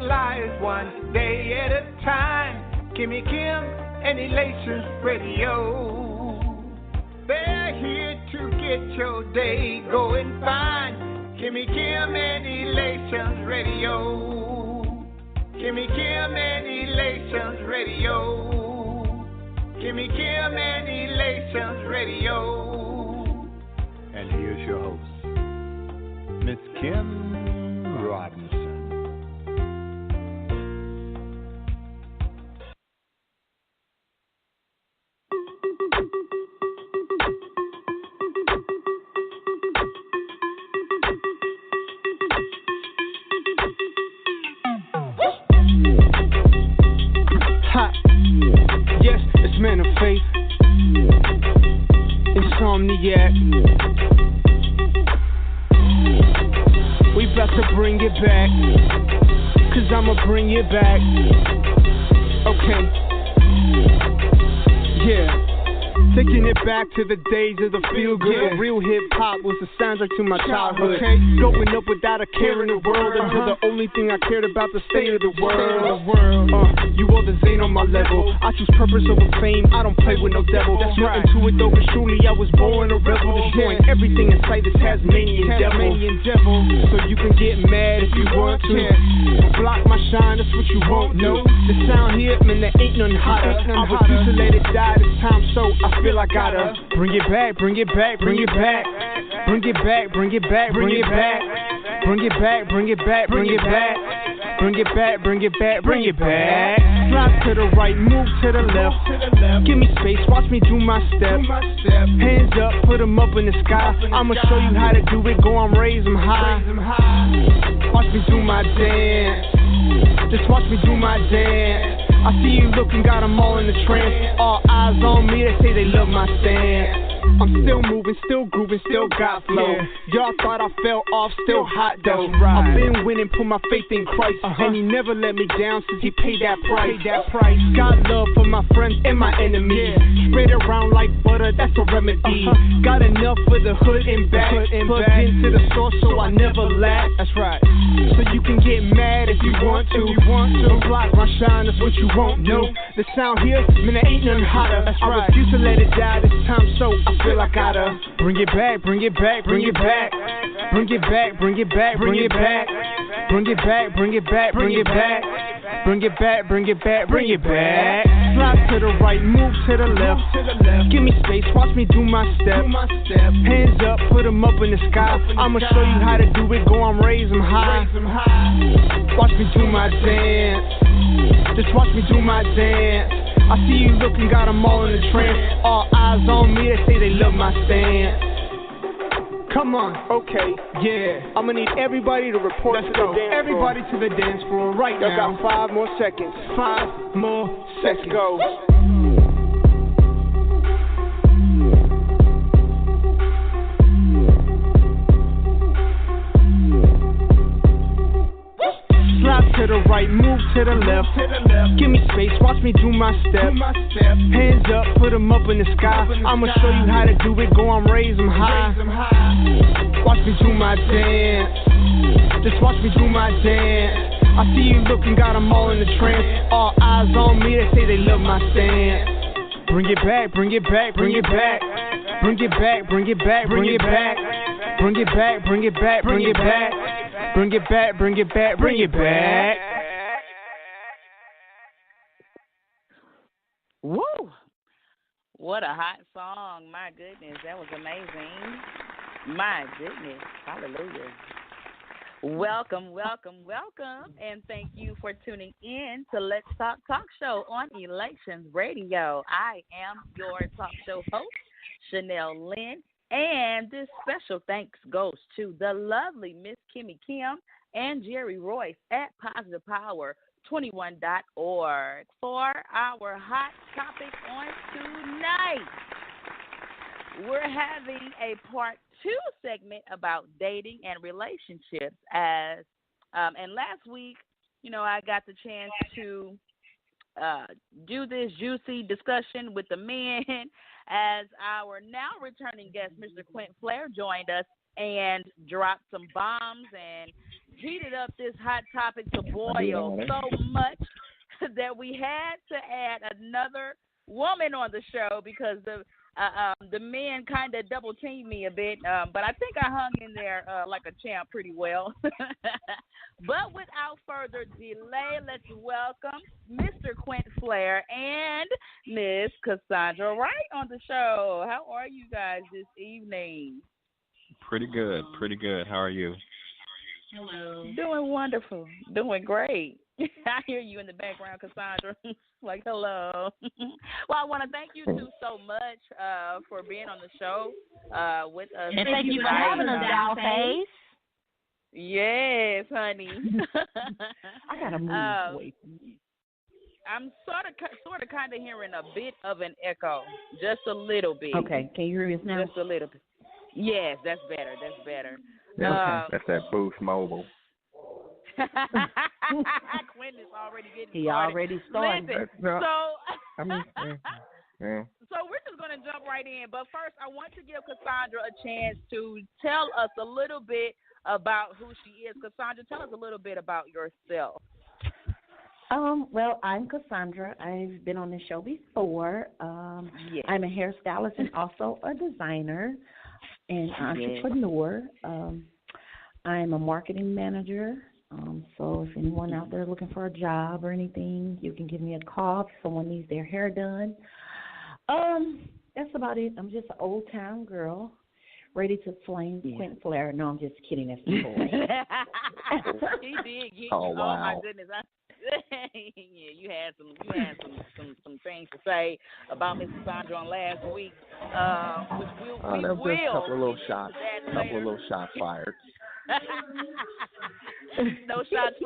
lives one day at a time. Kimmy Kim and Elations Radio. They're here to get your day going fine. Kimmy Kim and Elations Radio. Kimmy Kim and Elations Radio. Kimmy Kim and Elations Radio. And here's your host, Miss Kim Robinson. Yes, it's man of faith. Insomniac. We about to bring it back. Cause I'ma bring it back. Okay. Yeah. Taking it back to the days of the feel good. Yeah. Real hip hop was the soundtrack to my childhood. Okay. Growing up without a care in the world until the only thing I cared about the state of the world. You all the Zane on my level. I choose purpose over fame. I don't play with no devil. That's nothing to it though, cause truly I was born a rebel. Destroying everything in sight. This Tasmanian devil. So you can get mad if you want to. Block my shine, that's what you won't do. The sound here, man, there ain't nothing hotter. I refuse to let it die this time, so I feel I gotta bring it back, bring it back, bring it back. Bring it back, bring it back, bring it back. Bring it back, bring it back, bring it back. Bring it back, bring it back, bring it back. Slide to the right, move to the left. Give me space, watch me do my step. Hands up, put them up in the sky. I'ma show you how to do it, go on, raise them high. Watch me do my dance. Just watch me do my dance. I see you looking, got them all in the trance. All eyes on me, they say they love my stance. I'm still moving, still grooving, still got flow. Y'all thought I fell off, still hot though. I've been winning, put my faith in Christ. And he never let me down since he paid that price. Got love for my friends and my enemies. Spread around like butter, that's a remedy. Got enough for the hood and back. Plugged into the source so I never lack. That's right. So you can get mad if you want to. Don't block my shine, that's what you won't do. The sound here, man, there ain't nothing hotter. I refuse to let it die this time, so I feel I gotta bring it back, bring it back, bring it back. Bring it back, bring it back, bring it back. Bring it back, bring it back, bring it back. Bring it back, bring it back, bring it back. Slide to the right, move to the left. Give me space, watch me do my step. Hands up, put them up in the sky. I'ma show you how to do it, go on, raise them high. Watch me do my dance. Just watch me do my dance. I see you looking, got them all in the trance. All eyes on me, they say they love my stance. Come on, okay, yeah. I'ma need everybody to report to the dance. Everybody to the dance floor right now. Y'all got 5 more seconds. 5 more seconds. Let's go. Slide to the right, move to the left. Give me space, watch me do my step. Hands up, put them up in the sky. I'ma show you how to do it, go on, raise them high. Watch me do my dance. Just watch me do my dance. I see you looking, got them all in the trance. All eyes on me, they say they love my stance. Bring it back, bring it back, bring it back. Bring it back, bring it back, bring it back. Bring it back, bring it back, bring it back. Bring it back, bring it back, bring it back. Woo! What a hot song. My goodness, that was amazing. My goodness. Hallelujah. Welcome, welcome, welcome, and thank you for tuning in to Let's Talk Show on Elations Radio. I am your talk show host, Chanel Lynn. And this special thanks goes to the lovely Miss Kimmy Kim and Jerry Royce at PositivePower21.org for our hot topic on tonight. We're having a part 2 segment about dating and relationships. And last week, I got the chance to do this juicy discussion with the men as our now returning guest, Mr. Quint Flair, joined us and dropped some bombs and heated up this hot topic to boil so much that we had to add another woman on the show because the men kind of double teamed me a bit, but I think I hung in there like a champ pretty well. But without further delay, let's welcome Mr. Quint Flair and Miss Cassandra Wright on the show. How are you guys this evening? Pretty good. How are you? Hello. Doing wonderful. Doing great. I hear you in the background, Cassandra. Like, hello. Well, I want to thank you two so much for being on the show with us. And thank you for having us, Dollface. Yes, honey. I gotta move away from you. I'm sort of kind of hearing a bit of an echo, just a little bit. Okay, can you hear us now? Just a little bit. Yes, that's better. Yeah, that's that Boost Mobile. Quentin is already getting started. He already started. Listen, Yeah. So we're just going to jump right in. But first, I want to give Cassandra a chance to tell us a little bit about who she is. Cassandra, tell us a little bit about yourself. Well, I'm Cassandra. I've been on the show before. Yes. I'm a hairstylist and also a designer and entrepreneur. I'm a marketing manager. So if anyone out there looking for a job or anything, you can give me a call if someone needs their hair done. That's about it. I'm just an old town girl, ready to flame Quint Flair. No, I'm just kidding. That's the boy. He did. Oh, wow. Oh my goodness. Yeah, you had some things to say about Miss Cassandra on last week, which there was a couple of little shots fired. No shots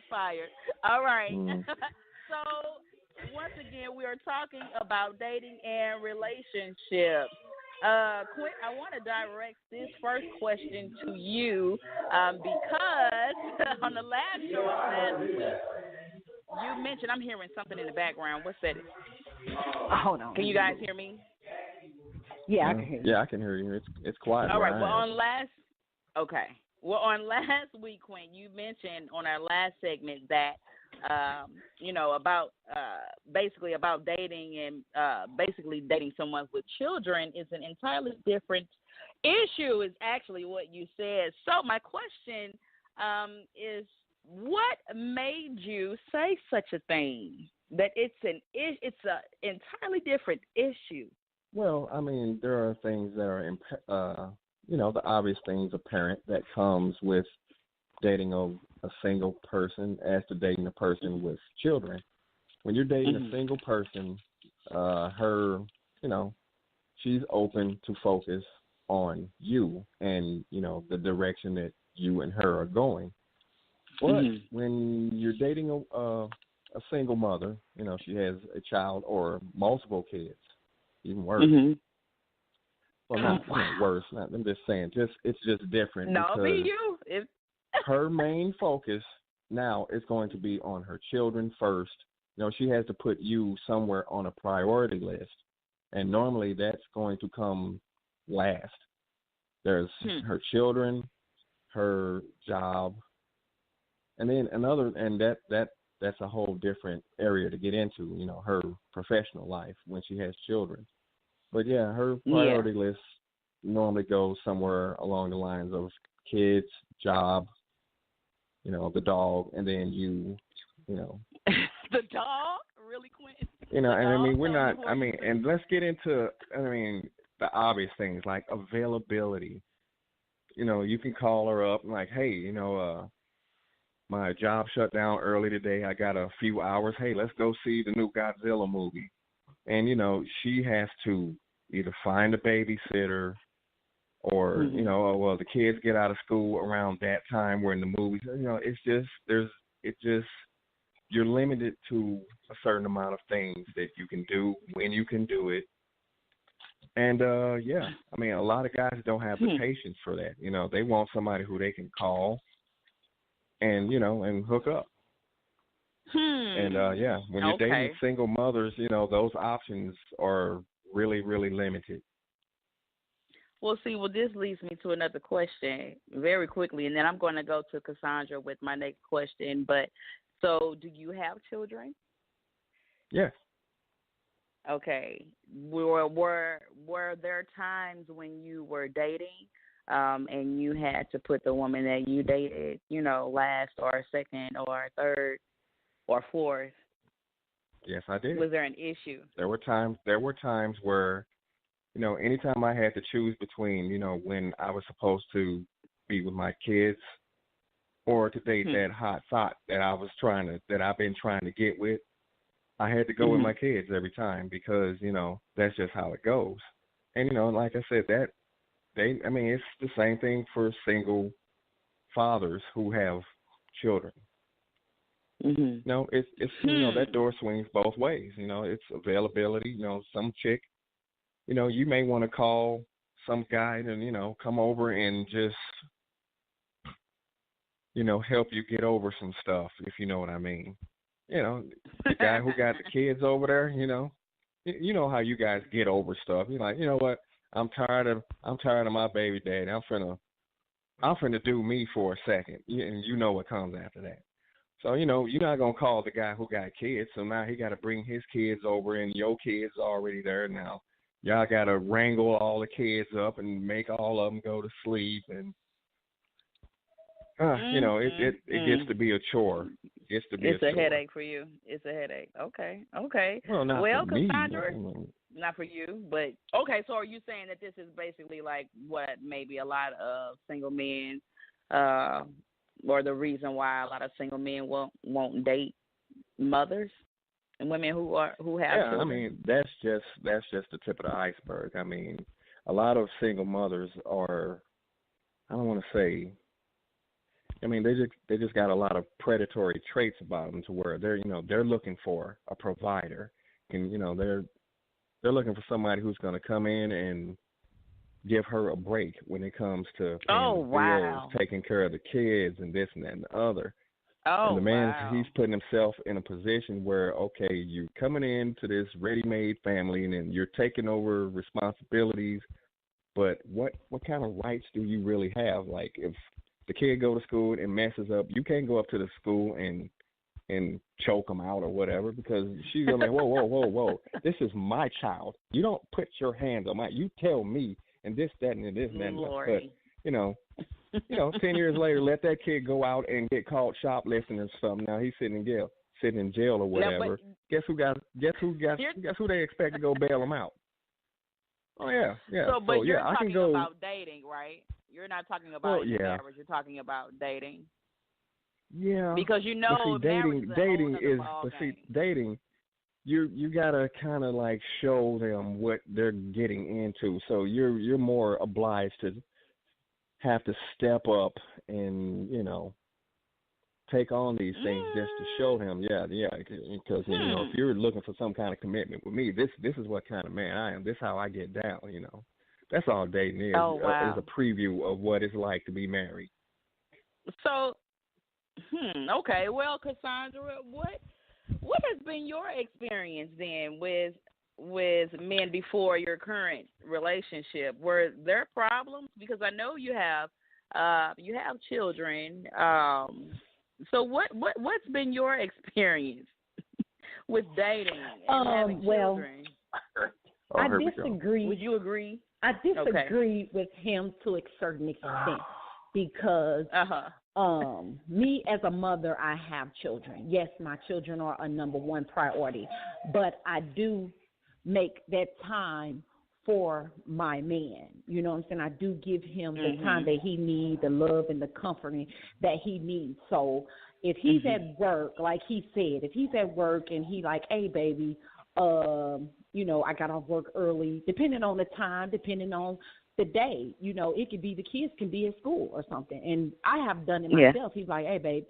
fired. All right. So once again, we are talking about dating and relationships. Quint, I want to direct this first question to you because on the last show last week, you mentioned, I'm hearing something in the background. What's that? Hold on. Can you guys hear me? Yeah, I can hear you. Yeah, I can hear you. It's quiet. All right. Well, on last week, Quint, you mentioned on our last segment that about basically about dating and basically dating someone with children is an entirely different issue, is actually what you said. So my question is, what made you say such a thing, that it's an entirely different issue? Well, I mean, there are things that are, the obvious things apparent that comes with dating a single person as to dating a person with children. When you're dating a single person, she's open to focus on you and, the direction that you and her are going. But when you're dating a single mother, she has a child or multiple kids, even worse. Well, not worse. I'm just saying, it's just different. No, because be you. her main focus now is going to be on her children first. She has to put you somewhere on a priority list, and normally that's going to come last. There's her children, her job, and then that's a whole different area to get into. Her professional life when she has children. But yeah, her priority list normally goes somewhere along the lines of kids, job, the dog, and then you. The dog? Really, Quint? And I mean, we're not, and let's get into, the obvious things like availability. You can call her up and like, hey, my job shut down early today. I got a few hours. Hey, let's go see the new Godzilla movie. And, she has to either find a babysitter or, the kids get out of school around that time we're in the movies. You're limited to a certain amount of things that you can do when you can do it. And, a lot of guys don't have the patience for that. They want somebody who they can call and, and hook up. And, when you're dating single mothers, those options are really, really limited. Well, see, this leads me to another question very quickly, and then I'm going to go to Cassandra with my next question. But so, do you have children? Yes. Okay. Were there times when you were dating, and you had to put the woman that you dated, last or second or third or fourth? Yes, I did. Was there an issue? There were times where, anytime I had to choose between, when I was supposed to be with my kids or to date that hot thought that I've been trying to get with, I had to go with my kids every time because, that's just how it goes. And, like I said, it's the same thing for single fathers who have children. Mm-hmm. It's that door swings both ways. It's availability. Some chick, you may want to call some guy to, come over and just, help you get over some stuff, if you know what I mean. The guy who got the kids over there, you know how you guys get over stuff. You're like, you know what? I'm tired of my baby daddy. I'm finna do me for a second, and you know what comes after that. So, you're not going to call the guy who got kids, so now he got to bring his kids over, and your kids are already there now. Y'all got to wrangle all the kids up and make all of them go to sleep, and, it gets to be a chore. It's a headache for you. It's a headache. Okay. Well, not for me. Cassandra, not for you, but, okay, so are you saying that this is basically like what maybe a lot of single men or the reason why a lot of single men won't date mothers and women who have children? I mean, that's just the tip of the iceberg. I mean, a lot of single mothers are, I don't want to say, I mean, they just got a lot of predatory traits about them to where they're looking for a provider, and they're looking for somebody who's going to come in and give her a break when it comes to paying the bills, taking care of the kids, and this and that and the other. And the man, he's putting himself in a position where, okay, you're coming into this ready-made family, and then you're taking over responsibilities, but what kind of rights do you really have? Like, if the kid go to school and messes up, you can't go up to the school and choke them out or whatever, because she's gonna be like, whoa, this is my child. You don't put your hands on you tell me, and this, that, and this, and that. But, 10 years later, let that kid go out and get caught shoplifting and stuff. Now he's sitting in jail or whatever. Guess who they expect to go bail him out? Oh, yeah. But you're talking about dating, right? You're not talking about marriage. You're talking about dating. Yeah. Because dating you gotta kind of like show them what they're getting into. So you're more obliged to have to step up and take on these things just to show them. Yeah. Because if you're looking for some kind of commitment with me, this is what kind of man I am. This is how I get down. That's all dating is. Is a preview of what it's like to be married. So, okay. Well, Cassandra, what has been your experience then with men before your current relationship? Were there problems? Because I know you have children. So what's been your experience with dating and having children? I disagree. Would you agree? I disagree with him to a certain extent because me as a mother, I have children. Yes, my children are a number one priority, but I do make that time for my man. You know what I'm saying? I do give him the time that he needs, the love and the comforting that he needs. So if he's at work, like he said, if he's at work and he like, hey, baby, I got off work early, depending on the time, depending on the day, it could be the kids can be at school or something. And I have done it myself. He's like, hey, babe,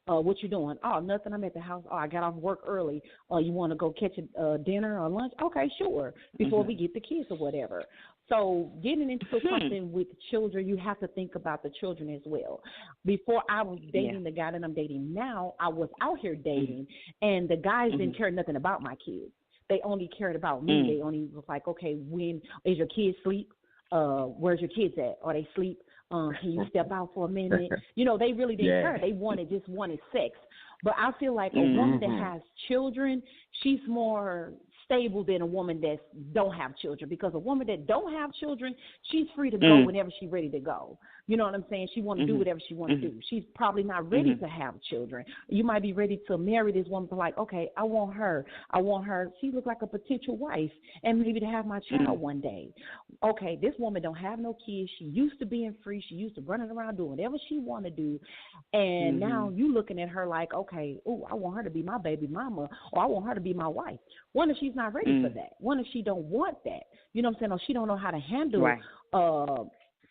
what you doing? Oh, nothing. I'm at the house. Oh, I got off work early. You want to go catch a dinner or lunch? Okay, sure, before we get the kids or whatever. So getting into something with children, you have to think about the children as well. Before I was dating the guy that I'm dating now, I was out here dating, and the guys didn't care nothing about my kids. They only cared about me. They only was like, okay, when is your kid sleep? where's your kids at? Are they asleep? Can you step out for a minute? You know, they really didn't care. They just wanted sex. But I feel like a woman that has children, she's more stable than a woman that don't have children, because a woman that don't have children, she's free to go whenever she's ready to go. You know what I'm saying? She want to do whatever she want to do. She's probably not ready to have children. You might be ready to marry this woman, but like, okay, I want her. She looks like a potential wife, and maybe to have my child one day. Okay, this woman don't have no kids. She used to being free. She used to running around doing whatever she want to do, and now you looking at her like, okay, I want her to be my baby mama, or I want her to be my wife. What if she's not ready for that? What if she don't want that? You know what I'm saying? Or she don't know how to handle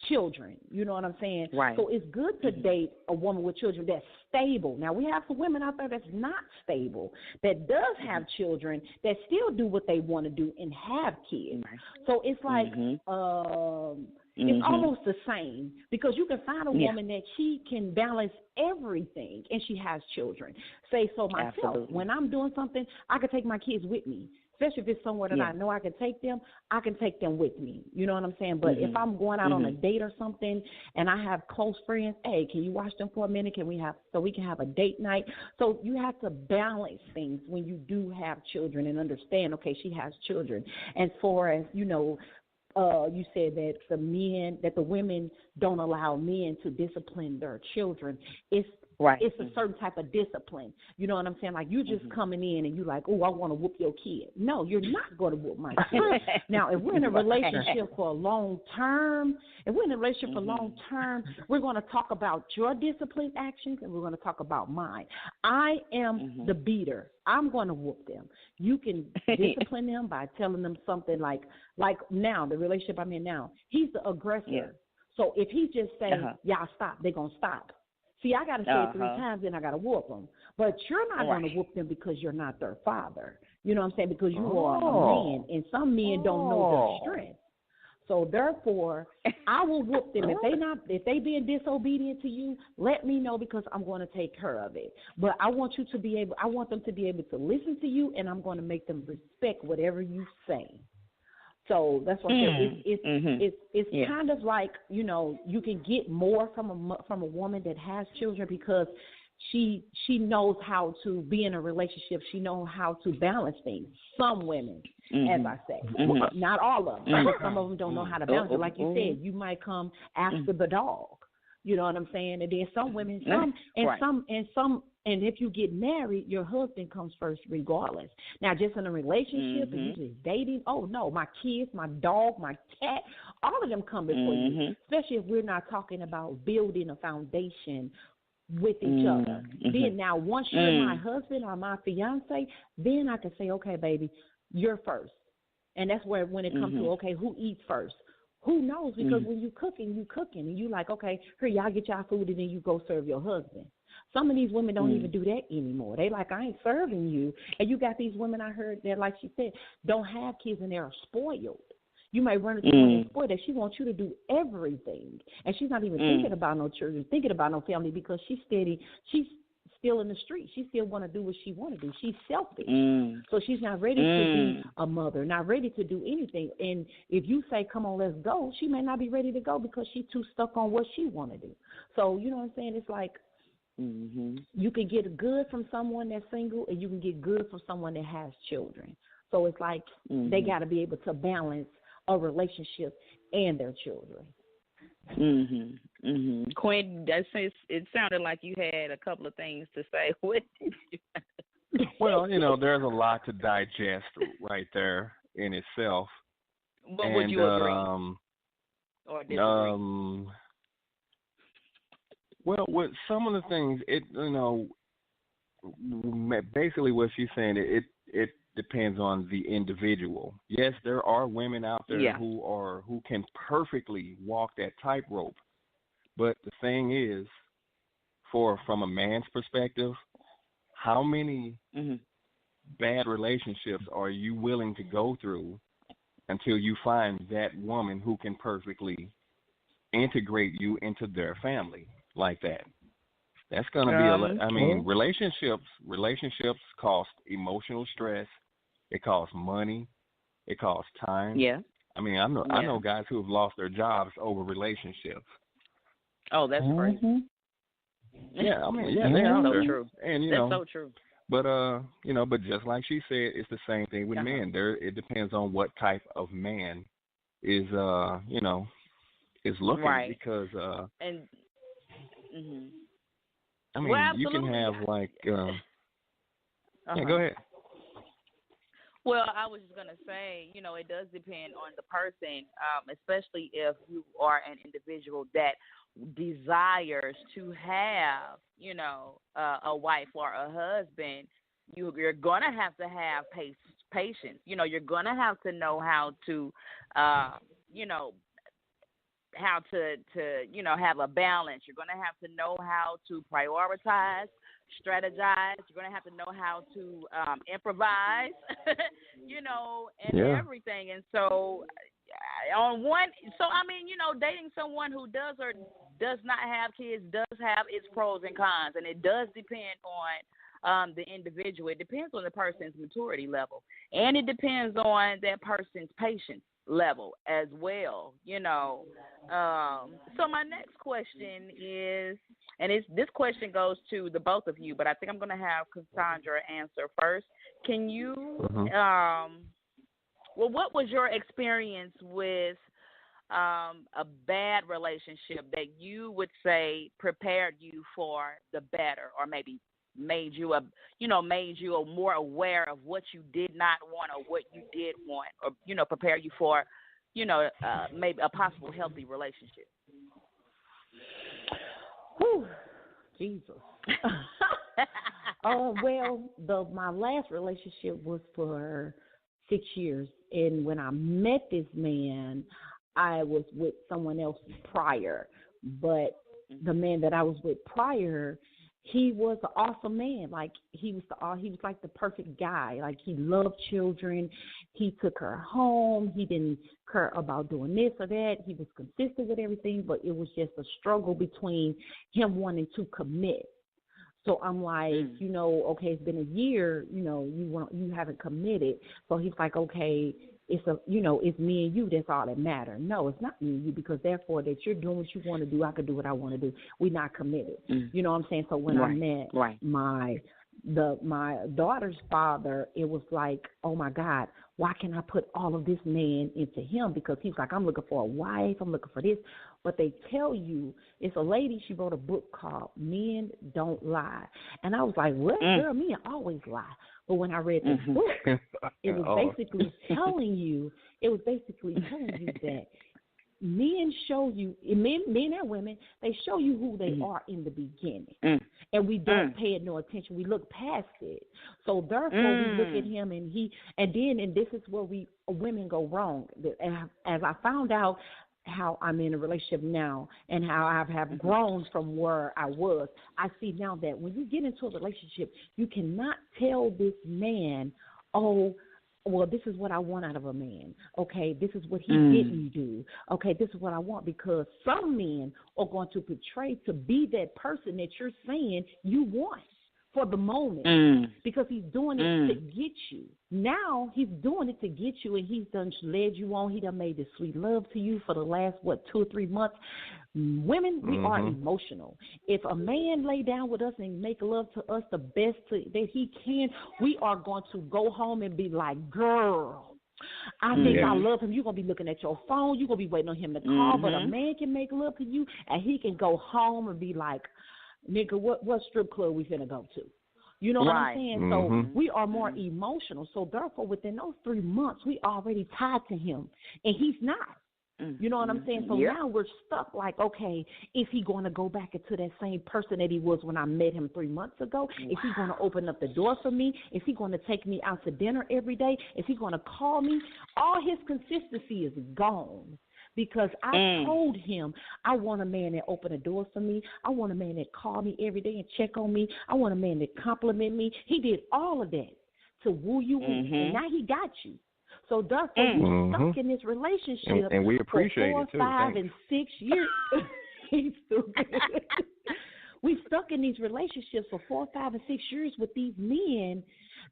children. You know what I'm saying? Right. So it's good to date a woman with children that's stable. Now, we have some women out there that's not stable, that does have children, that still do what they want to do and have kids. Right. So it's like it's almost the same, because you can find a woman that she can balance everything and she has children. Say, so myself, when I'm doing something, I can take my kids with me. Especially if it's somewhere that I know I can take them with me. You know what I'm saying? But if I'm going out on a date or something and I have close friends, hey, can you watch them for a minute? We can have a date night? So you have to balance things when you do have children and understand, okay, she has children. And far as, you know, you said that the women don't allow men to discipline their children. It's a certain type of discipline. You know what I'm saying? Like, you just coming in and you like, oh, I want to whoop your kid. No, you're not going to whoop my kid. Now, if we're in a relationship for a long term, we're going to talk about your discipline actions and we're going to talk about mine. I am the beater. I'm going to whoop them. You can discipline them by telling them something like now, the relationship I'm in now, he's the aggressor. Yeah. So if he just says, y'all stop, they're going to stop. See, I got to say it 3 times, then I got to whoop them. But you're not going to whoop them because you're not their father. You know what I'm saying? Because you are a man, and some men don't know their strength. So therefore, I will whoop them. If they being disobedient to you, let me know, because I'm going to take care of it. But I want them to be able to listen to you, and I'm going to make them respect whatever you say. So that's what it's kind of like, you know, you can get more from a woman that has children, because she knows how to be in a relationship. She knows how to balance things. Some women, as I say, not all of them. Some of them don't know how to balance it. Like you said, you might come after the dog. You know what I'm saying? And then some women, and if you get married, your husband comes first regardless. Now, just in a relationship and you just dating, oh, no, my kids, my dog, my cat, all of them come before you, especially if we're not talking about building a foundation with each other. Then now, once you're my husband or my fiance, then I can say, okay, baby, you're first. And that's where when it comes to, okay, who eats first? Who knows? Because when you cooking, and you like, okay, here, y'all get y'all food, and then you go serve your husband. Some of these women don't even do that anymore. They like, I ain't serving you. And you got these women, I heard that, like she said, don't have kids and they're spoiled. You might run into one that's spoiled that she wants you to do everything. And she's not even thinking about no children, thinking about no family, because she's still in the street. She still want to do what she want to do. She's selfish. So she's not ready to be a mother, not ready to do anything. And if you say, come on, let's go, she may not be ready to go because she's too stuck on what she want to do. So, you know what I'm saying? It's like you can get good from someone that's single, and you can get good from someone that has children. So it's like they got to be able to balance a relationship and their children. Quinn, it sounded like you had a couple of things to say. What did you? Well, you know, there's a lot to digest right there in itself. But would you agree? Or disagree? Well, with some of the things, basically what she's saying, it depends on the individual. Yes, there are women out there who can perfectly walk that tightrope. But the thing is, from a man's perspective, how many bad relationships are you willing to go through until you find that woman who can perfectly integrate you into their family like that? That's going to be relationships cost emotional stress. It costs money. It costs time. Yeah. I mean, I know guys who have lost their jobs over relationships. Oh, that's crazy. Yeah, I mean, they're out there. True. And that's so true. But but just like she said, it's the same thing with men. It depends on what type of man is is looking, because and I mean, you can have like yeah, go ahead. Well, I was just gonna say, it does depend on the person, especially if you are an individual that desires to have, a wife or a husband. You're gonna have to have patience. You're gonna have to know how to, how to have a balance. You're gonna have to know how to prioritize, strategize. You're gonna have to know how to improvise, and everything. And so, dating someone who does or does not have kids does have its pros and cons, and it does depend on the individual. It depends on the person's maturity level, and it depends on that person's patience level as well. So my next question is, and this question goes to the both of you, but I think I'm going to have Cassandra answer first. Can you, what was your experience with a bad relationship that you would say prepared you for the better, or maybe made you more aware of what you did not want or what you did want, or prepare you for maybe a possible healthy relationship? Whew, Jesus. My last relationship was for 6 years, and when I met this man, I was with someone else prior, but the man that I was with prior, he was an awesome man. Like he was like the perfect guy. Like he loved children. He took her home. He didn't care about doing this or that. He was consistent with everything, but it was just a struggle between him wanting to commit. So I'm like, okay, it's been a year, you haven't committed. So he's like, okay, it's me and you, that's all that matters. No, it's not me and you, because therefore that you're doing what you want to do, I could do what I want to do. We're not committed. You know what I'm saying? So when I met my daughter's father, it was like, oh my God, why can't I put all of this man into him? Because he's like, I'm looking for a wife, I'm looking for this. But they tell you, it's a lady, she wrote a book called Men Don't Lie. And I was like, what? Girl, men always lie. But when I read the book, it was basically telling you that men show you, men and women, they show you who they are in the beginning. And we don't pay it no attention. We look past it. So therefore we look at him and this is where women go wrong. As I found out how I'm in a relationship now and how I have grown from where I was, I see now that when you get into a relationship, you cannot tell this man, oh, well, this is what I want out of a man. Okay, this is what he didn't do. Okay, this is what I want, because some men are going to portray to be that person that you're saying you want for the moment, because he's doing it to get you. Now he's doing it to get you, and he's done led you on. He done made this sweet love to you for the last, 2 or 3 months. Women, we are emotional. If a man lay down with us and make love to us the best that he can, we are going to go home and be like, girl, I think I love him. You're going to be looking at your phone. You're going to be waiting on him to call. But a man can make love to you, and he can go home and be like, nigga, what strip club we finna go to? You know what I'm saying? So we are more emotional. So therefore, within those 3 months, we already tied to him, and he's not. You know what I'm saying? So now we're stuck like, okay, is he going to go back into that same person that he was when I met him 3 months ago? Is he going to open up the door for me? Is he going to take me out to dinner every day? Is he going to call me? All his consistency is gone. Because I told him I want a man that open the doors for me. I want a man that call me every day and check on me. I want a man that compliment me. He did all of that to woo you in, and now he got you. So therefore, you're stuck in this relationship and we appreciate for 4, it too. 5, Thanks. and 6 years. He's stupid. We stuck in these relationships for 4, 5, and 6 years with these men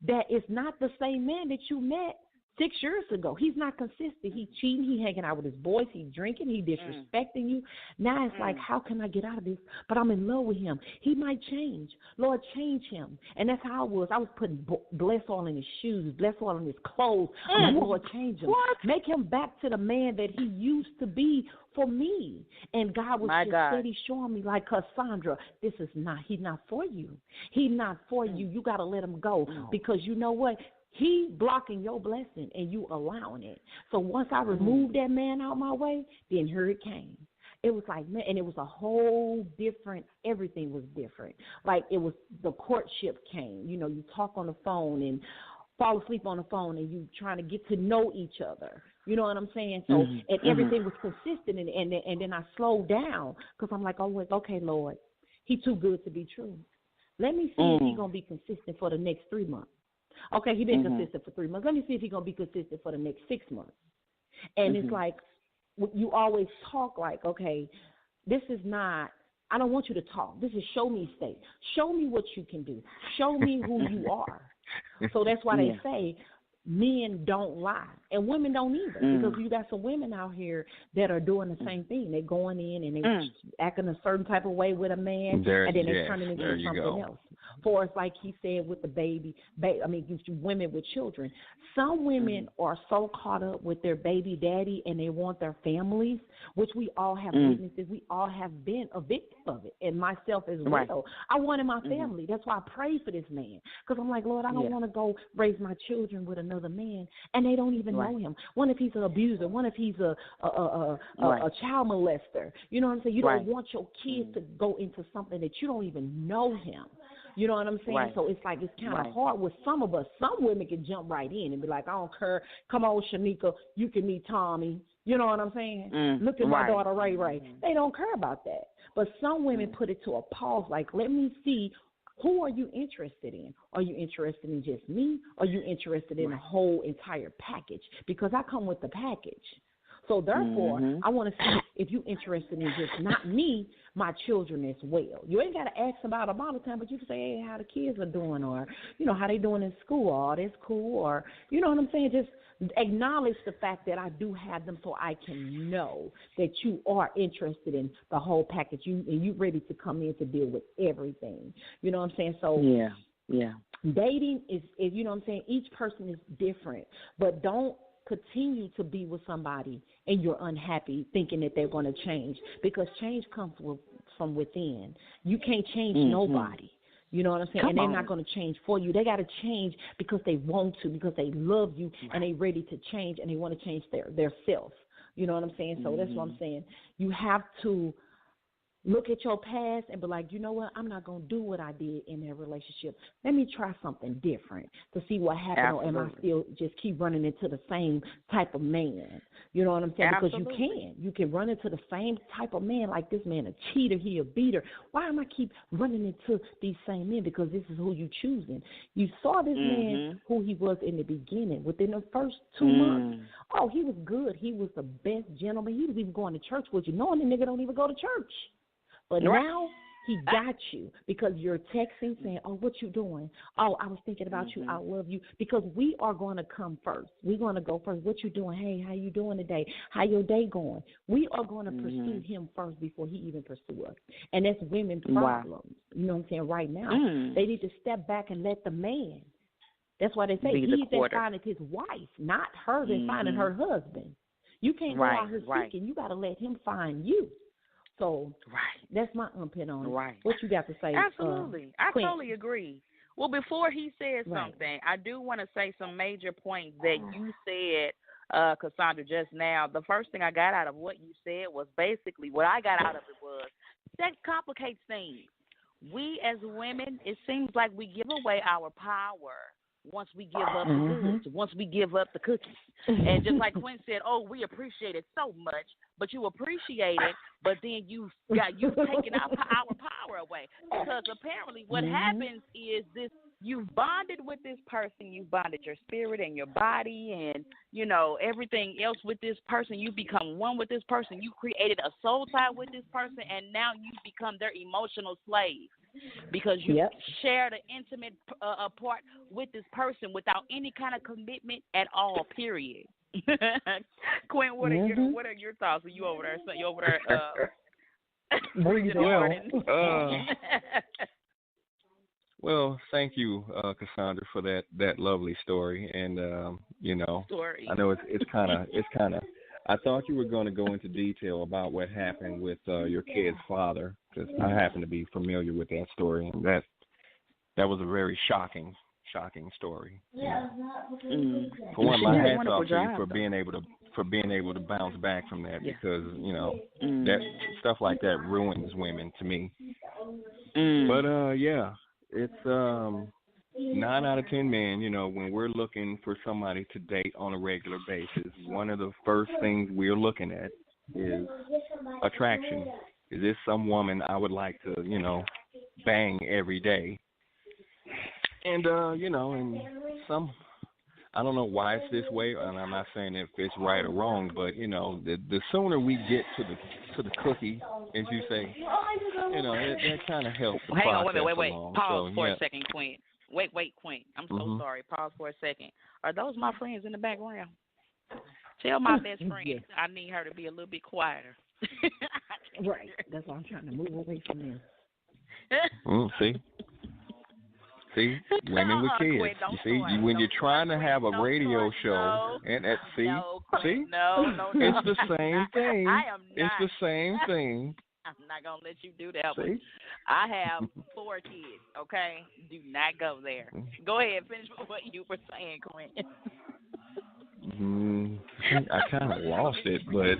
that is not the same man that you met 6 years ago. He's not consistent. He cheating. He hanging out with his boys. He drinking. He disrespecting you. Now it's like, how can I get out of this? But I'm in love with him. He might change. Lord, change him. And that's how I was. I was putting bless oil in his shoes, bless oil in his clothes. I'm like, Lord, change him. What? Make him back to the man that he used to be for me. And God was steady showing me, like, Cassandra, this is not, he's not for you. He's not for you. You got to let him go. Because you know what? He blocking your blessing and you allowing it. So once I removed that man out my way, then here it came. It was like, man, and it was a whole different, everything was different. Like, it was, the courtship came. You know, you talk on the phone and fall asleep on the phone and you trying to get to know each other. You know what I'm saying? So, and everything was consistent, and then I slowed down because I'm like, oh, okay, Lord, he too good to be true. Let me see if he's going to be consistent for the next 3 months. Okay, he been consistent for 3 months. Let me see if he's going to be consistent for the next 6 months. And it's like, you always talk like, okay, this is not, I don't want you to talk. This is show me state. Show me what you can do. Show me who you are. So that's why they say men don't lie, and women don't either, because you got some women out here that are doing the same thing. They're going in and they acting a certain type of way with a man, and then they're turning into something else. For us, like he said with the women with children. Some women are so caught up with their baby daddy and they want their families, which we all have witnesses. We all have been a victim of it, and myself as well. I wanted my family. That's why I prayed for this man, because I'm like, Lord, I don't want to go raise my children with another man, and they don't even know him. What if he's an abuser? What if he's a child molester? You know what I'm saying? You don't want your kids to go into something that you don't even know him. You know what I'm saying? So it's like, it's kind of hard with some of us. Some women can jump right in and be like, I don't care. Come on, Shanika, you can meet Tommy. You know what I'm saying? Look at my daughter, Ray Ray. They don't care about that. But some women put it to a pause, like, let me see, who are you interested in? Are you interested in just me? Or are you interested in a whole entire package? Because I come with the package. So therefore, I want to see if you're interested in just not me, my children as well. You ain't got to ask about them all the time, but you can say, hey, how the kids are doing, or, you know, how they doing in school, or that's cool, or, you know what I'm saying? Just acknowledge the fact that I do have them so I can know that you are interested in the whole package, and you ready to come in to deal with everything. You know what I'm saying? So dating is, you know what I'm saying, each person is different, but don't continue to be with somebody and you're unhappy thinking that they're going to change, because change comes from within. You can't change nobody. You know what I'm saying? And they're not going to change for you. They got to change because they want to, because they love you and they're ready to change, and they want to change their self. You know what I'm saying? So that's what I'm saying. You have to look at your past and be like, you know what, I'm not going to do what I did in that relationship. Let me try something different to see what happens. Absolutely. Or am I still just keep running into the same type of man? You know what I'm saying? Absolutely. Because you can run into the same type of man, like this man, a cheater, he a beater. Why am I keep running into these same men? Because this is who you choosing. You saw this man who he was in the beginning. Within the first 2 months, oh, he was good. He was the best gentleman. He was even going to church with you, knowing the nigga don't even go to church. But now he got you because you're texting saying, oh, what you doing? Oh, I was thinking about you. I love you. Because we are going to come first. We're going to go first. What you doing? Hey, how you doing today? How your day going? We are going to pursue him first before he even pursue us. And that's women's problems. You know what I'm saying? Right now, they need to step back and let the man. That's why they say he's that finding his wife, not her that finding her husband. You can't go out here seeking. You got to let him find you. So that's my input on it. What you got to say? Absolutely. I totally agree. Well, before he says something, I do want to say some major points that you said, Cassandra, just now. The first thing I got out of what you said was basically what I got out of it was sex complicates things. We as women, it seems like we give away our power once we give up the goods, once we give up the cookies. And just like Quinn said, oh, we appreciate it so much, but you appreciate it, but then you've taken our power away. Because apparently what happens is this, you've bonded with this person, you've bonded your spirit and your body and, you know, everything else with this person. You become one with this person. You created a soul tie with this person, and now you become their emotional slave. because you shared an intimate part with this person without any kind of commitment at all. Period. Quinn, what are your thoughts? Are you over there? So you over there? Well, thank you, Cassandra, for that lovely story. And I know it's kind of. I thought you were going to go into detail about what happened with your kid's father, because I happen to be familiar with that story, and that was a very shocking story. For one, my hats off to you for being able to bounce back from that, because that stuff like that ruins women to me. But it's 9 out of 10 men. When we're looking for somebody to date on a regular basis, one of the first things we're looking at is attraction. Is this some woman I would like to bang every day? And and some, I don't know why it's this way, and I'm not saying if it's right or wrong, but the sooner we get to the cookie, as you say, that kind of helps. Hang on, wait. Pause for a second, Queen. Wait, Queen. I'm so sorry. Pause for a second. Are those my friends in the background? Tell my best friend I need her to be a little bit quieter. Right. That's why I'm trying to move away from this. See, women with kids. Quinn, you see, when you're trying to have a radio show, and it's the same thing. It's the same thing. I'm not gonna let you do that one. I have 4 kids. Okay, do not go there. Go ahead, finish with what you were saying, Quinn. I kind of lost it, but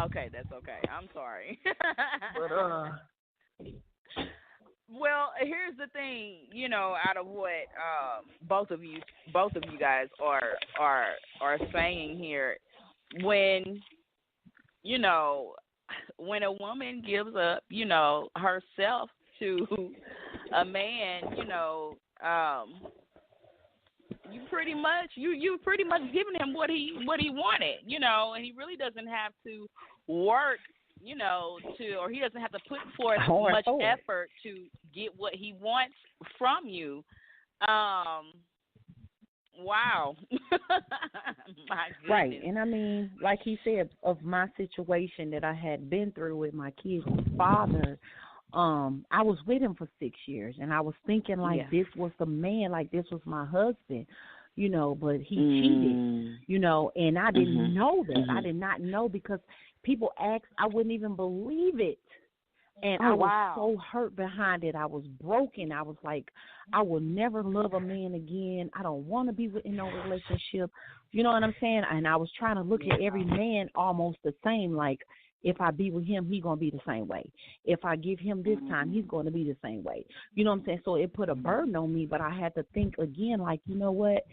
okay, that's okay. I'm sorry. Well, here's the thing, out of what both of you guys are saying here, when when a woman gives up, herself to a man, you pretty much giving him what he wanted, and he really doesn't have to work, or he doesn't have to put forth much effort to get what he wants from you. Wow. My goodness. Right. And I mean, like he said, of my situation that I had been through with my kid's father, I was with him for 6 years, and I was thinking like this was the man, like this was my husband, but he cheated, and I didn't know that. I did not know, because people asked, I wouldn't even believe it. And I was so hurt behind it. I was broken. I was like, I will never love a man again. I don't want to be in no relationship. You know what I'm saying? And I was trying to look at every man almost the same. Like, if I be with him, he's going to be the same way. If I give him this time, he's going to be the same way. You know what I'm saying? So it put a burden on me, but I had to think again, like, you know what?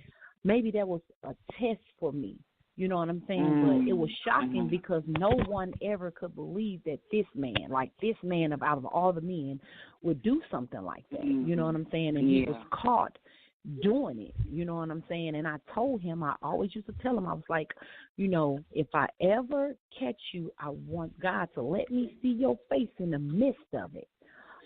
Maybe that was a test for me. You know what I'm saying? But it was shocking because no one ever could believe that this man out of all the men would do something like that. You know what I'm saying? And he was caught doing it. You know what I'm saying? And I told him, I always used to tell him, I was like, if I ever catch you, I want God to let me see your face in the midst of it.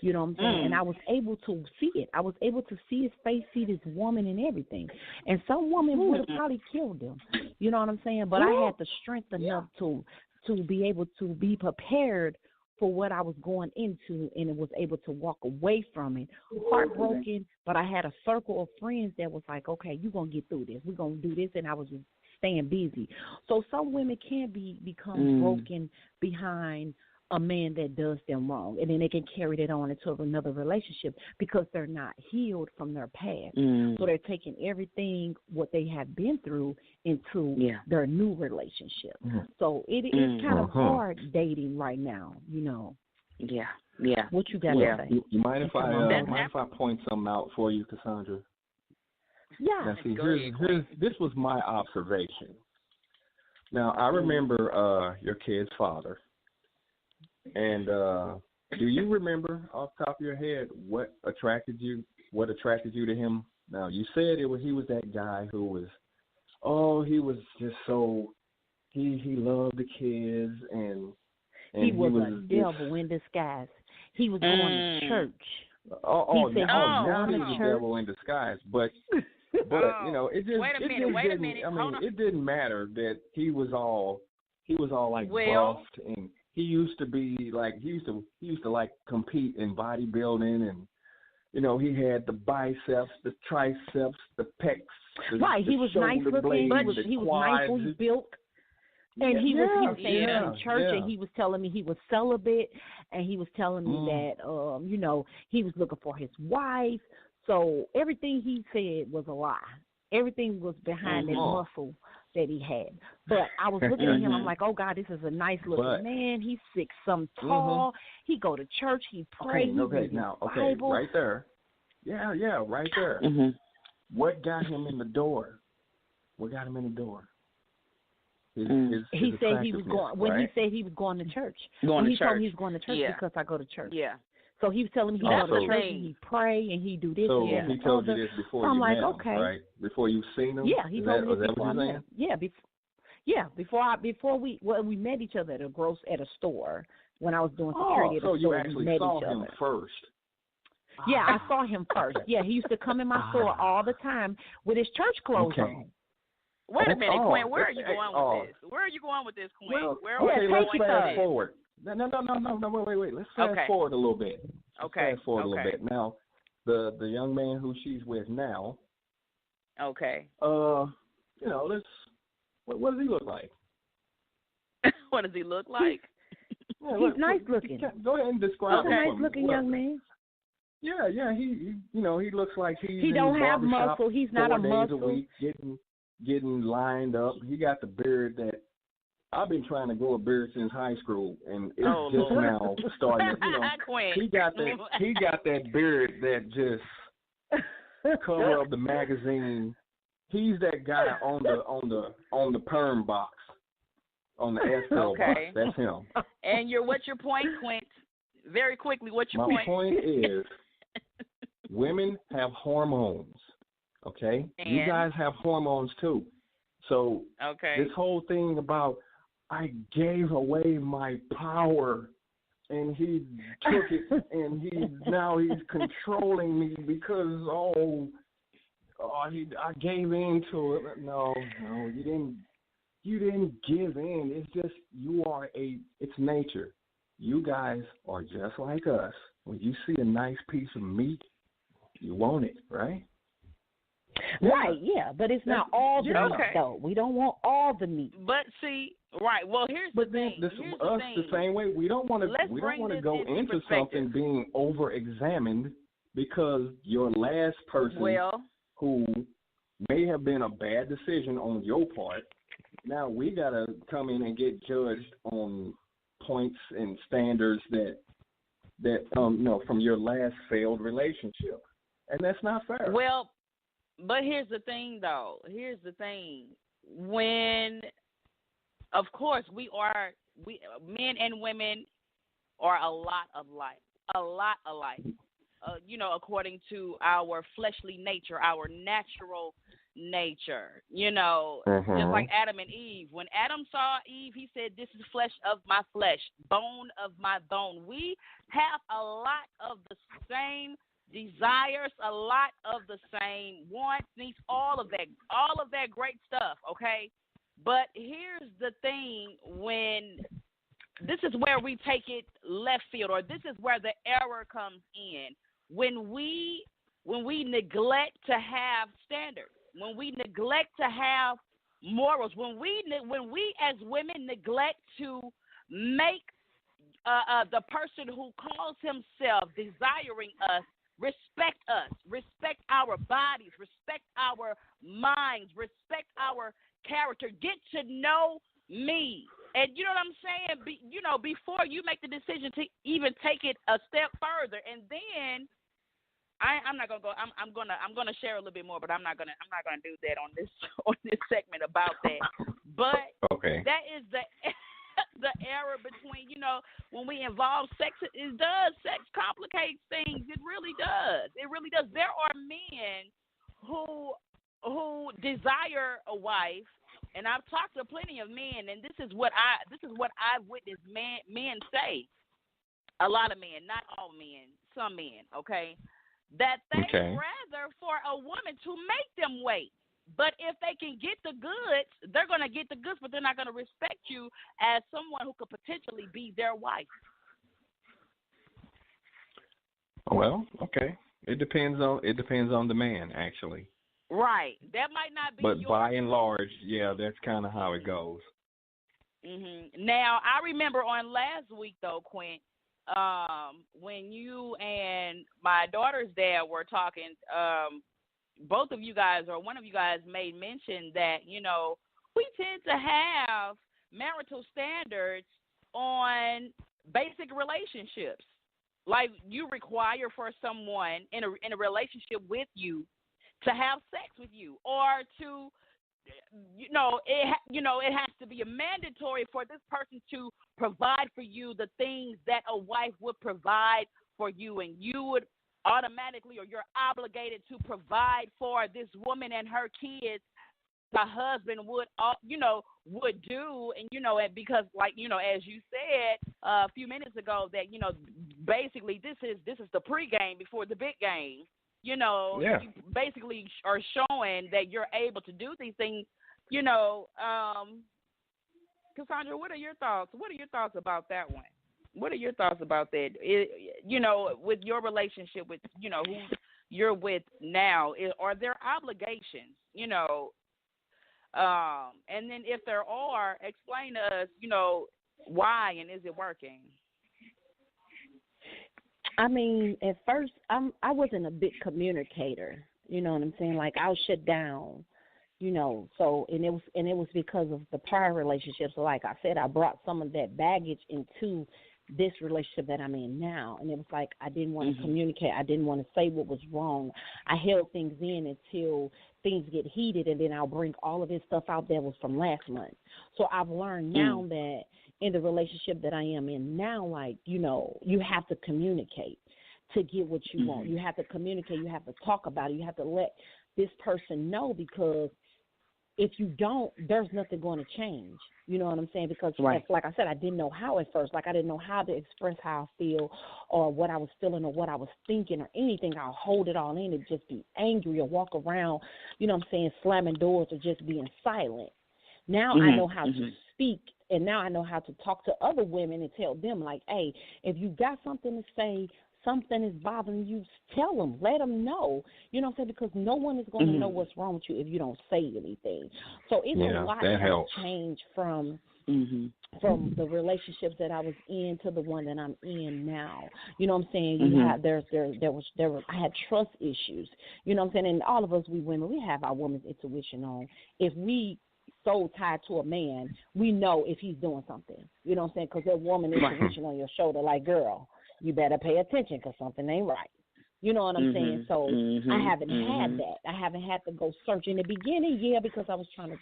You know what I'm saying? And I was able to see it. I was able to see his face, see this woman and everything. And some woman would have probably killed him. You know what I'm saying? But I had the strength enough to be able to be prepared for what I was going into, and it was able to walk away from it. Heartbroken, but I had a circle of friends that was like, okay, you're going to get through this. We're going to do this. And I was staying busy. So some women can become broken behind a man that does them wrong, and then they can carry that on into another relationship because they're not healed from their past. So they're taking everything what they have been through into their new relationship. So it is kind of hard dating right now, Yeah. What you got to say? You mind if I point something out for you, Cassandra? Yeah. Now, see, this was my observation. Now, I remember your kid's father. And do you remember off the top of your head what attracted you to him? Now, you said he was that guy who was just so he loved the kids and he was a devil in disguise. He was going to church He said now he's he's going to the church. devil in disguise. But you know, it just Wait a minute. I Hold mean, on. it didn't matter that he was all like Well, buffed, and he used to be like he used to like compete in bodybuilding, and you know, he had the biceps, the triceps, the pecs, Right, he was nice shoulder looking. blades, He was nicely built. And he was saying in church, and he was telling me he was celibate, and he was telling me that you know, he was looking for his wife. So everything he said was a lie. Everything was behind that muscle that he had. But I was looking at him, I'm like, oh God, this is a nice looking man. He's 6', tall. He go to church, he pray, he read the Bible. Right there. Yeah, right there. What got him in the door? What got him in the door? His he said he was going when he said he was going to church. When he told me he was going to church because I go to church. Yeah. So he was telling me he go to church and he pray and he do this. So and he told you this before you met him, right? Before you seen him. Yeah, he told me this before I met him. Yeah, before we met each other at a store when I was doing security at a store. So you actually saw him first. Yeah, I saw him first. Yeah, he used to come in my store all the time with his church clothes on. Wait a minute, Quinn. Where are you going with this? Where are you going with this, Quinn? Well, let's fast forward. No, wait. Let's fast forward a little bit. Fast forward a little bit. Now, the young man who she's with now. Okay. You know, what does he look like? What does he look like? He's nice looking. Go ahead and describe him. He's a nice looking young man. Yeah. He you know, he looks like he don't have muscle. He's not a muscle. 4 days a week, getting lined up. He got the beard that I've been trying to grow a beard since high school, and it's just now starting. You know, he got that beard that just cover of the magazine. He's that guy on the perm box, on the Estel box. That's him. And what's your point, Quint? Very quickly, what's your point? My point is, women have hormones. Okay, and? You guys have hormones too. So this whole thing about I gave away my power, and he took it, and he's controlling me because I gave in to it. No, you didn't give in. It's just it's nature. You guys are just like us. When you see a nice piece of meat, you want it, right? Right, yeah, but it's not all the meat, though. We don't want all the meat. But see, right. Well, here's the thing. The same way we don't want to go into something being over-examined because your last person who may have been a bad decision on your part. Now we gotta come in and get judged on points and standards that from your last failed relationship, and that's not fair. Well. But here's the thing, though. When, of course, men and women are a lot alike. You know, according to our fleshly nature, our natural nature. You know, just like Adam and Eve. When Adam saw Eve, he said, "This is flesh of my flesh, bone of my bone." We have a lot of the same desires, a lot of the same wants, needs, all of that great stuff, okay? But here's the thing, when this is where we take it left field, or this is where the error comes in. When we neglect to have standards, when we neglect to have morals, when we as women neglect to make the person who calls himself desiring us respect us, respect our bodies, respect our minds, respect our character, get to know me. And you know what I'm saying? Before you make the decision to even take it a step further. And then I'm not gonna go. I'm gonna share a little bit more, but I'm not gonna do that on this segment about that. But that is the error between, when we involve sex, sex complicates things. It really does. There are men who desire a wife, and I've talked to plenty of men, and this is what I've witnessed men say. A lot of men, not all men, some men, okay, that they rather for a woman to make them wait. But if they can get the goods, they're going to get the goods, but they're not going to respect you as someone who could potentially be their wife. Well, okay. It depends on the man, actually. Right. That might not be. But by and large, yeah, that's kind of how it goes. Now, I remember on last week though, Quint, when you and my daughter's dad were talking. Both of you guys, or one of you guys, made mention that, you know, we tend to have marital standards on basic relationships. Like, you require for someone in a relationship with you to have sex with you, or to, it has to be a mandatory for this person to provide for you the things that a wife would provide for you, and you would automatically, or you're obligated to provide for this woman and her kids the husband would do. And because, like, as you said a few minutes ago, that basically this is the pregame before the big game. You basically are showing that you're able to do these things. Cassandra, what are your thoughts? What are your thoughts about that one? What are your thoughts about that? With your relationship with, who you're with now, are there obligations, and then if there are, explain to us, why, and is it working? I mean, at first, I wasn't a big communicator. You know what I'm saying? Like, I'll shut down. So and it was because of the prior relationship. So like I said, I brought some of that baggage into this relationship that I'm in now, and it was like I didn't want to communicate. I didn't want to say what was wrong. I held things in until things get heated, and then I'll bring all of this stuff out that was from last month. So I've learned now that in the relationship that I am in now, like, you have to communicate to get what you want. You have to communicate. You have to talk about it. You have to let this person know, because if you don't, there's nothing going to change. You know what I'm saying? Because, like I said, I didn't know how at first. Like, I didn't know how to express how I feel, or what I was feeling, or what I was thinking, or anything. I'll hold it all in and just be angry, or walk around, slamming doors, or just being silent. Now I know how to speak, and now I know how to talk to other women and tell them, like, hey, if you got something to say, something is bothering you, tell them, let them know. You know what I'm saying? Because no one is going to know what's wrong with you if you don't say anything. So it's a lot that has changed from the relationships that I was in to the one that I'm in now. You know what I'm saying? I had trust issues. You know what I'm saying? And all of us, we women, we have our woman's intuition on. If we so tied to a man, we know if he's doing something. You know what I'm saying? Because that woman intuition on your shoulder, like, girl, you better pay attention because something ain't right. You know what I'm saying? So I haven't had that. I haven't had to go search. In the beginning, because I was trying to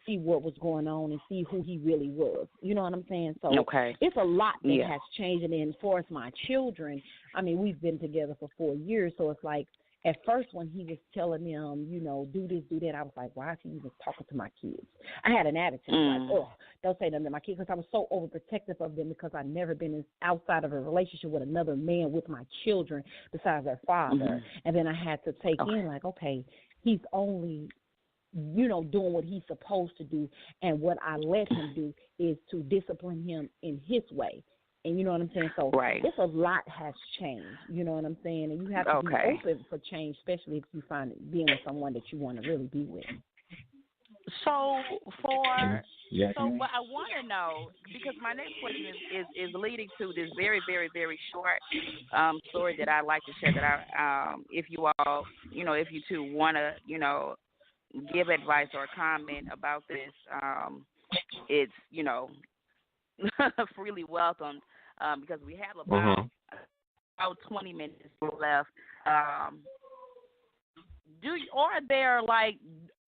see what was going on and see who he really was. You know what I'm saying? So it's a lot that has changed. And then as far as my children, I mean, we've been together for 4 years, so it's like, at first, when he was telling them, do this, do that, I was like, why is he even talking to my kids? I had an attitude, like, oh, don't say nothing to my kids, because I was so overprotective of them, because I'd never been outside of a relationship with another man with my children besides their father. And then I had to take in, like, okay, he's only, doing what he's supposed to do, and what I let him do is to discipline him in his way. And you know what I'm saying? So it's a lot has changed. You know what I'm saying? And you have to be open for change, especially if you find it being with someone that you want to really be with. So what I want to know, because my next question is leading to this very, very, very short story that I'd like to share. That if you all, if you two want to, give advice or comment about this, it's, freely welcome. Because we have about 20 minutes left. Are there like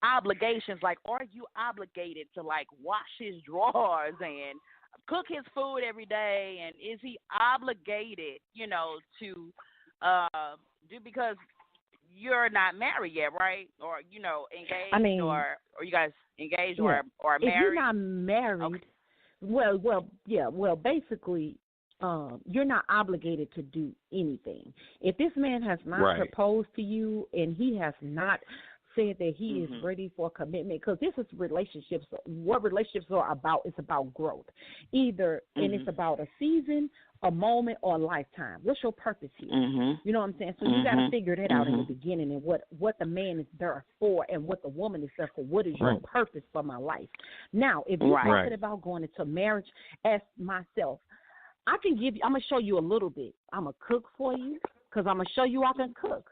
obligations? Like, are you obligated to like wash his drawers and cook his food every day? And is he obligated, to do, because you're not married yet, right? Or engaged, I mean, or you guys engaged or married? If you're not married, well, basically. you're not obligated to do anything. If this man has not proposed to you and he has not said that he is ready for commitment, because this is relationships. What relationships are about is about growth. Either, and it's about a season, a moment, or a lifetime. What's your purpose here? You know what I'm saying? So you got to figure that out in the beginning, and what the man is there for and what the woman is there for. What is your purpose for my life? Now, if you're thinking about going into marriage, as myself, I'm going to show you a little bit. I'm going to cook for you because I'm going to show you I can cook.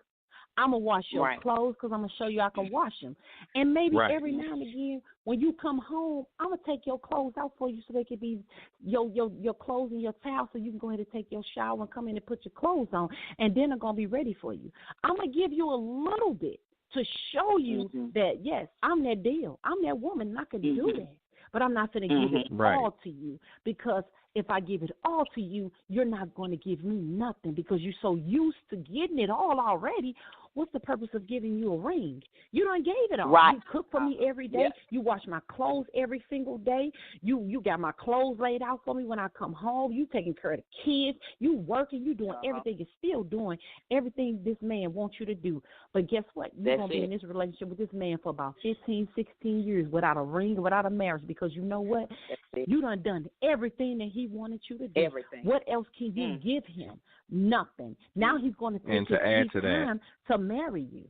I'm going to wash your clothes because I'm going to show you I can wash them. And maybe every now and again, when you come home, I'm going to take your clothes out for you so they can be your clothes and your towels, so you can go ahead and take your shower and come in and put your clothes on, and then I'm going to be ready for you. I'm going to give you a little bit to show you that, yes, I'm that deal. I'm that woman, and I can do that. But I'm not going to give it all to you, because if I give it all to you, you're not going to give me nothing because you're so used to getting it all already. What's the purpose of giving you a ring? You done gave it all. You cook for me every day. You wash my clothes every single day. You got my clothes laid out for me when I come home. You taking care of the kids. You working. You doing everything. You're still doing everything this man wants you to do. But guess what? You're going to be in this relationship with this man for about 15, 16 years without a ring, without a marriage, because you know what? You done everything that he wanted you to do. Everything. What else can you give him? Nothing. Now he's going to take his time to marry you.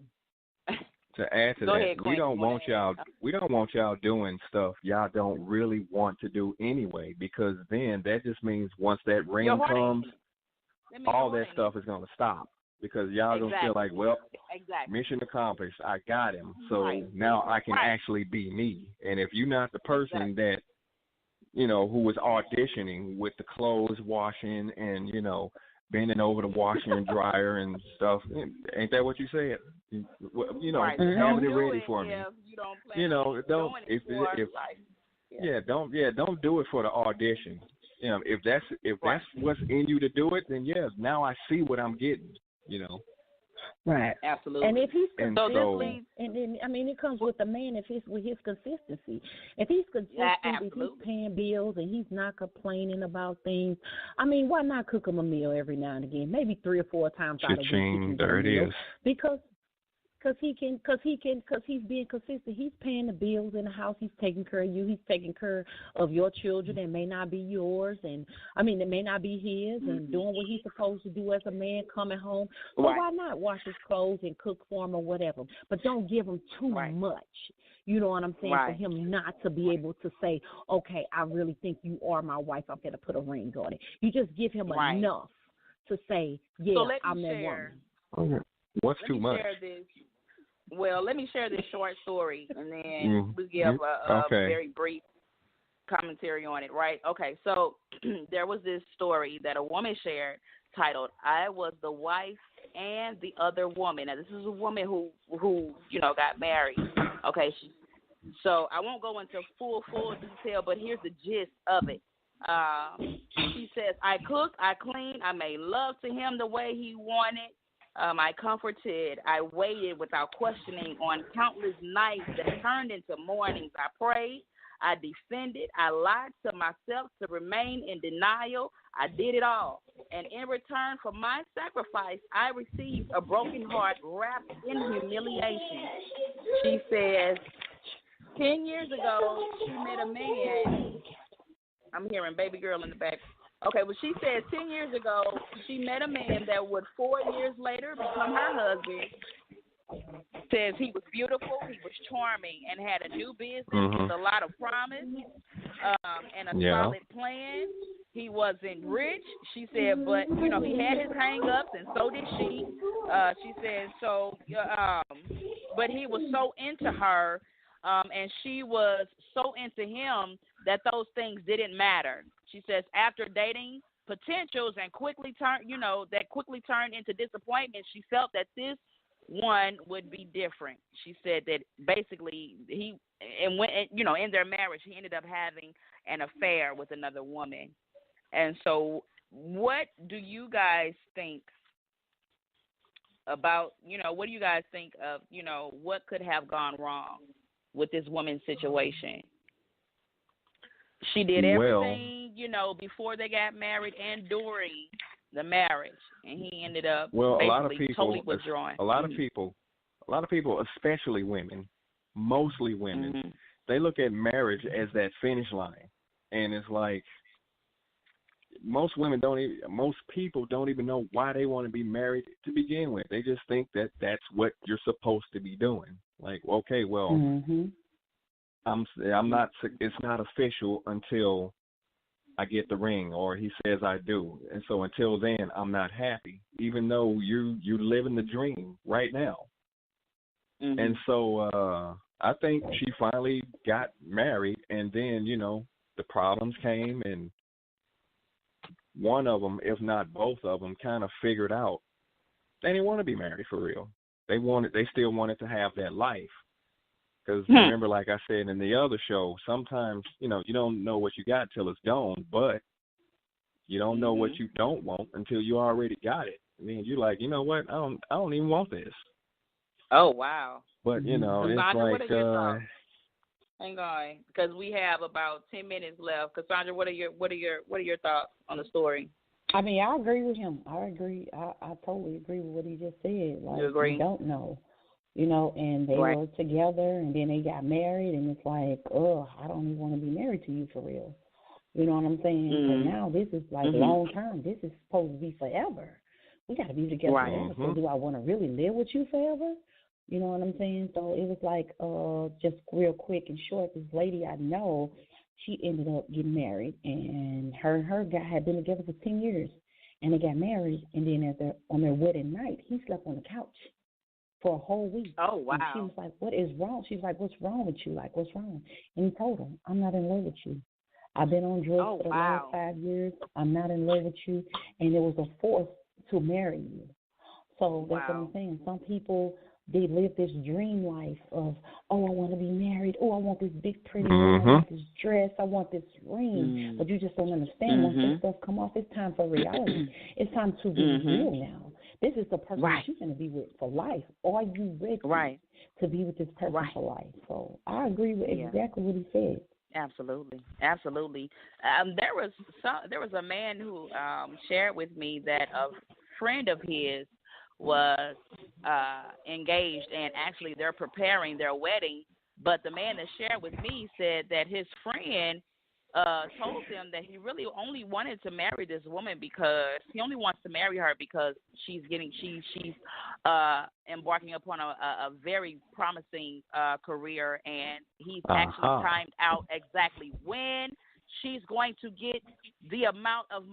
To add to that, we don't want y'all doing stuff y'all don't really want to do anyway, because then that just means once that ring comes, all that stuff is going to stop, because y'all don't feel like, well, mission accomplished, I got him, so now I can actually be me. And if you're not the person that, you know, who was auditioning with the clothes washing and, you know, bending over the washer and dryer and stuff, ain't that what you said? You know, having it ready for me. You know, don't don't do it for the audition. You know, if that's what's in you to do it, then now I see what I'm getting. You know. Right. Absolutely. And if he's consistently, and then I mean, it comes with the man with his consistency. If he's consistent, if he's paying bills and he's not complaining about things, I mean, why not cook him a meal every now and again? Maybe 3 or 4 times out of the week. There it is. Because he's being consistent. He's paying the bills in the house. He's taking care of you. He's taking care of your children that may not be yours, and that may not be his, and doing what he's supposed to do as a man, coming home. So why not wash his clothes and cook for him or whatever? But don't give him too much. You know what I'm saying? For him not to be able to say, okay, I really think you are my wife. I'm going to put a ring on it. You just give him enough to say, I'm that woman. Okay. What's too much? Well, let me share this short story, and then we'll give a very brief commentary on it, right? Okay, so there was this story that a woman shared titled, "I Was the Wife and the Other Woman." Now, this is a woman who got married. Okay, so I won't go into full detail, but here's the gist of it. She says, "I cooked, I cleaned, I made love to him the way he wanted. I comforted, I waited without questioning on countless nights that turned into mornings. I prayed, I defended, I lied to myself to remain in denial. I did it all. And in return for my sacrifice, I received a broken heart wrapped in humiliation." She says, 10 years ago, she met a man. I'm hearing baby girl in the back. Okay, well, she said 10 years ago, she met a man that would 4 years later become her husband. Says he was beautiful, he was charming, and had a new business with a lot of promise and a solid plan. He wasn't rich, she said, but, he had his hang-ups, and so did she. She said, but he was so into her, and she was so into him that those things didn't matter. She says after dating potentials and quickly turned into disappointment, she felt that this one would be different. She said that basically in their marriage, he ended up having an affair with another woman. And so what do you guys think about, what do you guys think of, what could have gone wrong with this woman's situation? She did Well, everything, before they got married and during the marriage, and he ended up well, basically totally withdrawing. A lot of people, especially women, mostly women, they look at marriage as that finish line, and it's like most people don't even know why they want to be married to begin with. They just think that that's what you're supposed to be doing. Like, okay, well, I'm not. It's not official until I get the ring or he says I do, and so until then, I'm not happy, even though you're living the dream right now. And so I think she finally got married, and then the problems came, and one of them, if not both of them, kind of figured out they didn't want to be married for real. They still wanted to have that life. Because remember, like I said in the other show, sometimes, you don't know what you got till it's gone, but you don't know what you don't want until you already got it. I mean, you're like, you know what? I don't even want this. Oh, wow. But, it's Cassandra, like... what are your thoughts? Hang on, because we have about 10 minutes left. Cassandra, what are your thoughts on the story? I mean, I agree with him. I agree. I totally agree with what he just said. Like, you agree? We don't know. And they were together, and then they got married, and it's like, I don't even want to be married to you for real. You know what I'm saying? So now this is like long term. This is supposed to be forever. We got to be together forever. So do I want to really live with you forever? You know what I'm saying? So it was like, just real quick and short, this lady I know, she ended up getting married, and her guy had been together for 10 years, and they got married, and then on their wedding night, he slept on the couch for a whole week. Oh, wow. And she was like, what is wrong? She's like, what's wrong with you? Like, what's wrong? And he told her, I'm not in love with you. I've been on drugs for the last 5 years. I'm not in love with you. And it was a force to marry you. So that's what I'm saying. Some people, they live this dream life of, I want to be married. I want this big pretty ring. I want this dress. I want this ring. But you just don't understand. Once that stuff come off, it's time for reality. It's time to be real now. This is the person that you're going to be with for life. Are you ready to be with this person for life? So I agree with exactly what he said. Absolutely. There was a man who shared with me that a friend of his was engaged, and actually they're preparing their wedding. But the man that shared with me said that his friend told him that he really only wanted to marry this woman because he only wants to marry her because she's embarking upon a very promising career, and he's actually timed out exactly when she's going to get the amount of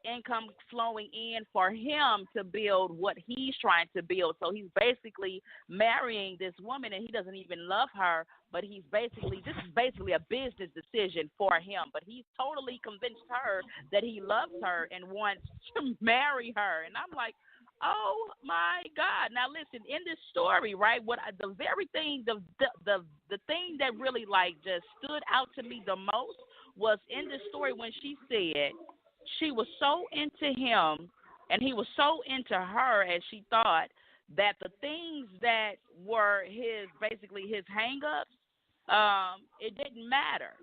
income flowing in for him to build what he's trying to build. So he's basically marrying this woman, and he doesn't even love her, but this is basically a business decision for him. But he's totally convinced her that he loves her and wants to marry her. And I'm like, oh my God! Now listen, in this story, right? The thing that really just stood out to me the most was in this story when she said she was so into him and he was so into her, as she thought, that the things that were his hang-ups, it didn't matter.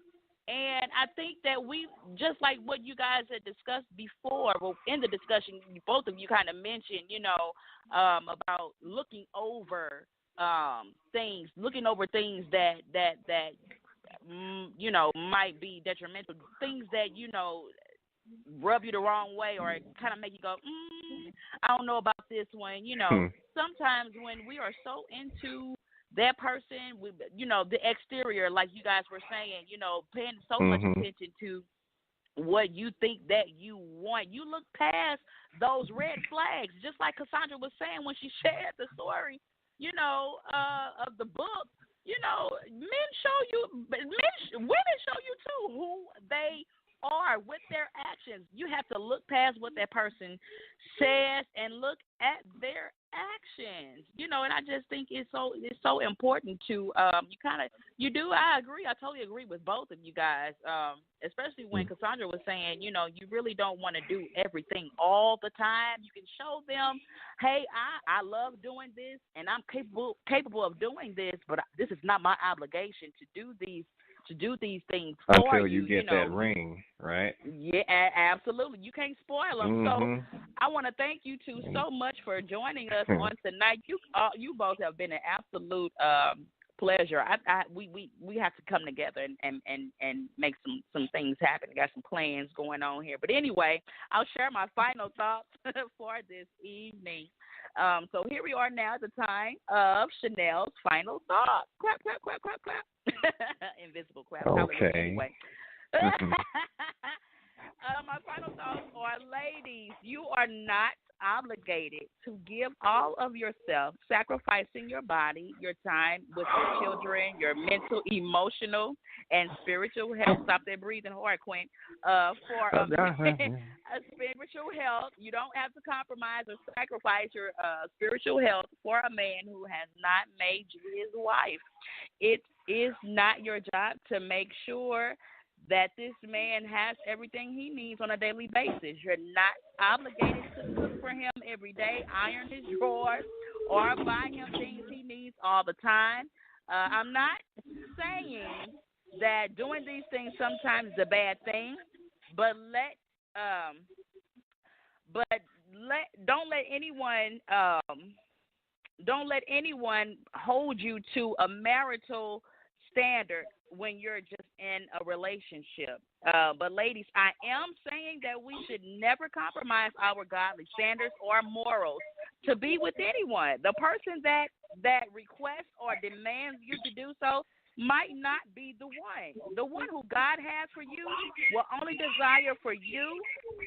And I think that we, just like what you guys had discussed before, well, in the discussion, both of you kind of mentioned, about looking over things that might be detrimental, things that, rub you the wrong way or kind of make you go, I don't know about this one. Sometimes when we are so into that person, the exterior, like you guys were saying, paying so much attention to what you think that you want, you look past those red flags, just like Cassandra was saying when she shared the story, of the book. Women show you too who they are with their actions. You have to look past what that person says and look at their actions. And I just think it's so important to I agree. I totally agree with both of you guys. Especially when Cassandra was saying, you really don't want to do everything all the time. You can show them, hey, I love doing this and I'm capable of doing this, but this is not my obligation to do these to do these things for until you get you know. that ring, right? Yeah, absolutely. You can't spoil them. So I want to thank you two so much for joining us on tonight. You both have been an absolute pleasure. We have to come together and make some things happen. Got some plans going on here. But anyway, I'll share my final thoughts for this evening. So here we are now at the time of Chanel's final thoughts. Clap, clap, clap, clap, clap. Invisible clap. Okay. Anyway. My final thoughts are, ladies, you are not obligated to give all of yourself, sacrificing your body, your time with your children, your mental, emotional, and spiritual health. Stop that breathing hard, Queen. For a spiritual health, you don't have to compromise or sacrifice your spiritual health for a man who has not made you his wife. It is not your job to make sure that this man has everything he needs on a daily basis. You're not obligated to cook for him every day, iron his drawers, or buy him things he needs all the time. I'm not saying that doing these things sometimes is a bad thing, but don't let anyone hold you to a marital standard when you're just in a relationship. But ladies, I am saying that we should never compromise our godly standards or morals to be with anyone. The person that requests or demands you to do so might not be the one. The one who God has for you will only desire for you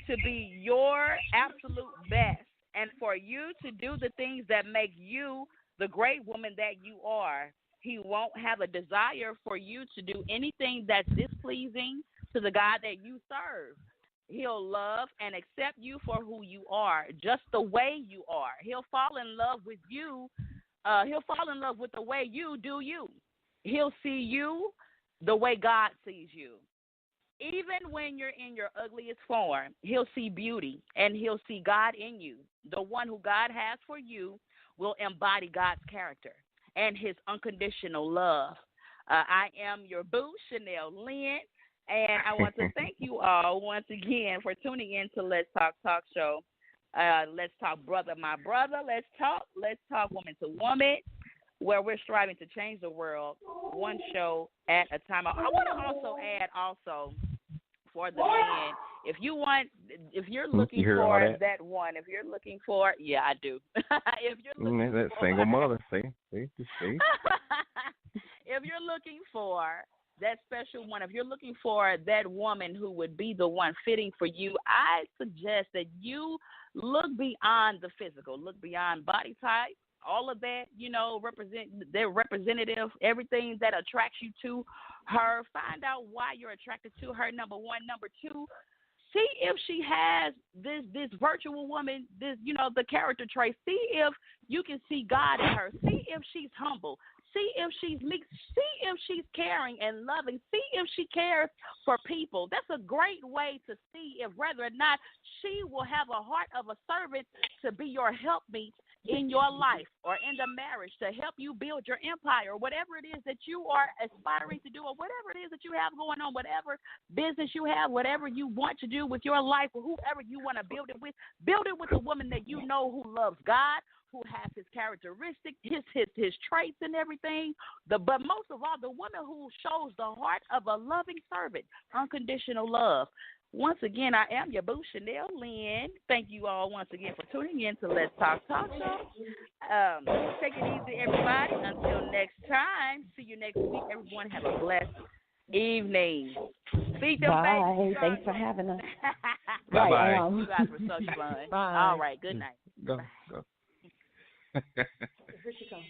to be your absolute best and for you to do the things that make you the great woman that you are. He won't have a desire for you to do anything that's displeasing to the God that you serve. He'll love and accept you for who you are, just the way you are. He'll fall in love with you. He'll fall in love with the way you do you. He'll see you the way God sees you. Even when you're in your ugliest form, he'll see beauty and he'll see God in you. The one who God has for you will embody God's character and his unconditional love. I am your boo, Chanel Lynn, and I want to thank you all once again for tuning in to Let's Talk Talk Show. Let's talk brother, my brother. Let's talk woman to woman, where we're striving to change the world one show at a time. I want to also add for the men, if you're looking for that one, if you're looking for, yeah, I do. If you're looking that for, single mother, see. If you're looking for that special one, if you're looking for that woman who would be the one fitting for you, I suggest that you look beyond the physical, look beyond body type, all of that, they're representative, everything that attracts you to her. Find out why you're attracted to her, number one. Number two, see if she has this virtual woman, the character trait. See if you can see God in her. See if she's humble. See if she's meek. See if she's caring and loving. See if she cares for people. That's a great way to see if whether or not she will have a heart of a servant to be your helpmeet in your life or in the marriage to help you build your empire, whatever it is that you are aspiring to do, or whatever it is that you have going on, whatever business you have, whatever you want to do with your life, or whoever you want to build it with a woman that you know who loves God, who has his characteristics, his traits and everything. But most of all, the woman who shows the heart of a loving servant, unconditional love. Once again, I am your boo, Chanel Lynn. Thank you all once again for tuning in to Let's Talk Talk Show. Take it easy, everybody. Until next time, see you next week. Everyone have a blessed evening. Bye. Thanks for having us. Bye-bye. You guys were so fun. Bye. All right. Good night. Go. Here she comes.